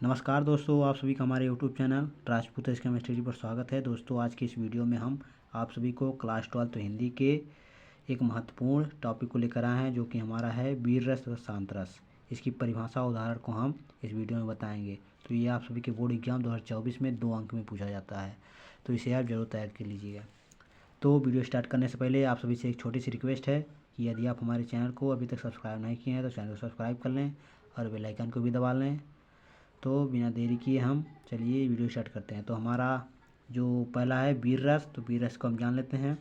नमस्कार दोस्तों, आप सभी का हमारे यूट्यूब चैनल राजपूत केमिस्ट्री पर स्वागत है। दोस्तों, आज की इस वीडियो में हम आप सभी को क्लास 12 हिंदी के एक महत्वपूर्ण टॉपिक को लेकर आए हैं, जो कि हमारा है वीर रस तथा शांत रस। इसकी परिभाषा उदाहरण को हम इस वीडियो में बताएंगे। तो ये आप सभी के बोर्ड एग्जाम 2024 में 2 अंक में पूछा जाता है, तो इसे आप जरूर तैयार कर लीजिएगा। तो वीडियो स्टार्ट करने से पहले आप सभी से एक छोटी सी रिक्वेस्ट है कि यदि आप हमारे चैनल को अभी तक सब्सक्राइब नहीं किए हैं तो चैनल को सब्सक्राइब कर लें और बेल आइकन को भी दबा लें। तो बिना देरी किए हम चलिए वीडियो स्टार्ट करते हैं। तो हमारा जो पहला है वीर रस, तो वीर रस को हम जान लेते हैं।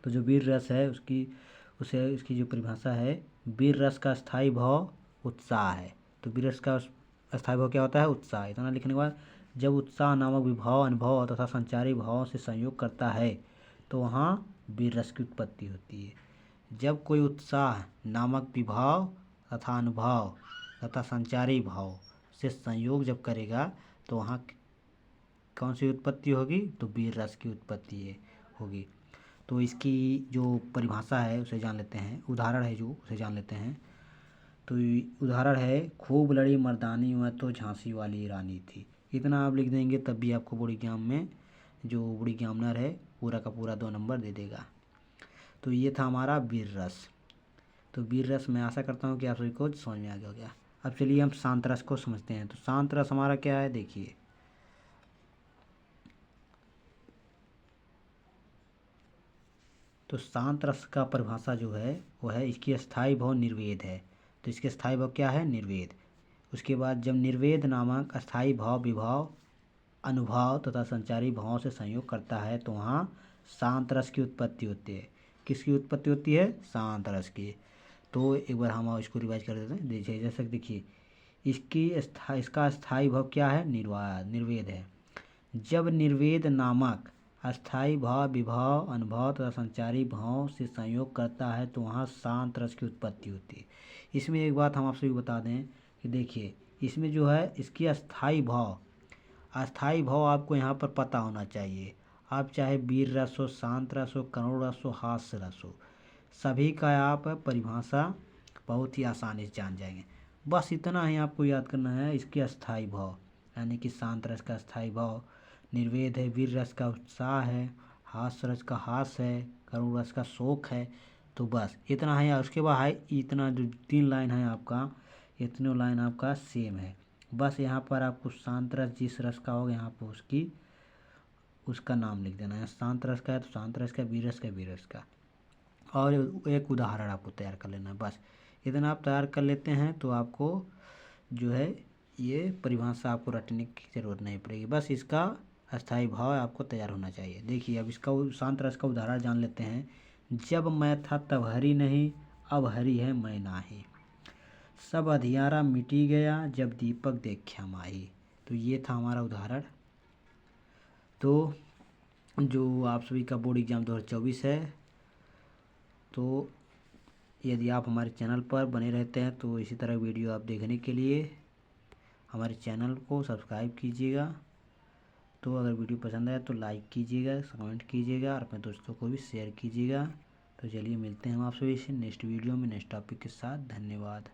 तो जो वीर रस है इसकी जो परिभाषा है, वीर रस का स्थायी भाव उत्साह है। तो वीर रस का स्थायी भाव क्या होता है? उत्साह। इतना लिखने के बाद जब उत्साह नामक विभाव अनुभव तथा संचारी भावों से संयोग करता है तो वहाँ वीर रस की उत्पत्ति होती है। जब कोई उत्साह नामक विभाव तथा अनुभव तथा संचारी भाव से संयोग जब करेगा तो वहाँ कौन सी उत्पत्ति होगी? तो वीर रस की उत्पत्ति होगी। तो इसकी जो परिभाषा है उसे जान लेते हैं, उदाहरण है जो उसे जान लेते हैं। तो उदाहरण है, खूब लड़ी मर्दानी में तो झांसी वाली रानी थी। इतना आप लिख देंगे तब भी आपको बोर्ड एग्जाम में जो बोर्ड एग्जामिनर है पूरा का पूरा 2 नंबर दे देगा। तो ये था हमारा वीर रस। तो वीर रस मैं आशा करता हूँ कि आप सभी को समझ में आ गया होगा। अब चलिए हम शांत रस को समझते हैं। तो शांत रस हमारा क्या है, देखिए। तो शांत रस का परिभाषा जो है वो है, इसकी स्थायी भाव निर्वेद है। तो इसके स्थायी भाव क्या है? निर्वेद। उसके बाद जब निर्वेद नामक स्थायी भाव विभाव अनुभव तथा संचारी भावों से संयोग करता है तो वहाँ शांत रस की उत्पत्ति होती है। किसकी उत्पत्ति होती है? शांत रस की। तो एक बार हम इसको रिवाइज कर देते हैं। देखिए, जैसे देखिए, इसका स्थायी भाव क्या है? निर्वेद है। जब निर्वेद नामक अस्थायी भाव विभाव अनुभव तथा संचारी भाव से संयोग करता है तो वहाँ शांत रस की उत्पत्ति होती है। इसमें एक बात हम आपसे भी बता दें कि देखिए, इसमें जो है इसकी अस्थायी भाव आपको यहाँ पर पता होना चाहिए। आप चाहे वीर रस हो, शांत रस हो, करुण रस हो, हास्य रस हो, सभी का आप परिभाषा बहुत ही आसानी से जान जाएंगे। बस इतना ही आपको याद करना है। इसके अस्थायी भाव यानी कि शांत रस का अस्थायी भाव निर्वेद है, वीर रस का उत्साह है, हास्य रस का हास है, करुण रस का शोक है। तो बस इतना है। उसके बाद है इतना जो 3 लाइन है आपका, ये तीनों लाइन आपका सेम है। बस यहाँ पर आपको शांत रस जिस रस का होगा यहाँ पर उसका नाम लिख देना है। शांत रस का है तो शांत रस का, वीर रस का वीर रस का, और एक उदाहरण आपको तैयार कर लेना है। बस इतना आप तैयार कर लेते हैं तो आपको जो है ये परिभाषा आपको रटने की ज़रूरत नहीं पड़ेगी। बस इसका अस्थायी भाव आपको तैयार होना चाहिए। देखिए, अब इसका शांत रस का उदाहरण जान लेते हैं। जब मैं था तब हरी नहीं, अब हरी है मैं नाही, सब अधियारा मिटी गया जब दीपक देख्या माही। तो ये था हमारा उदाहरण। तो जो आप सभी का बोर्ड एग्जाम 2024 है, तो यदि आप हमारे चैनल पर बने रहते हैं तो इसी तरह वीडियो आप देखने के लिए हमारे चैनल को सब्सक्राइब कीजिएगा। तो अगर वीडियो पसंद आए तो लाइक कीजिएगा, कमेंट कीजिएगा और अपने दोस्तों को भी शेयर कीजिएगा। तो चलिए मिलते हैं हम आप सभी से नेक्स्ट वीडियो में नेक्स्ट टॉपिक के साथ। धन्यवाद।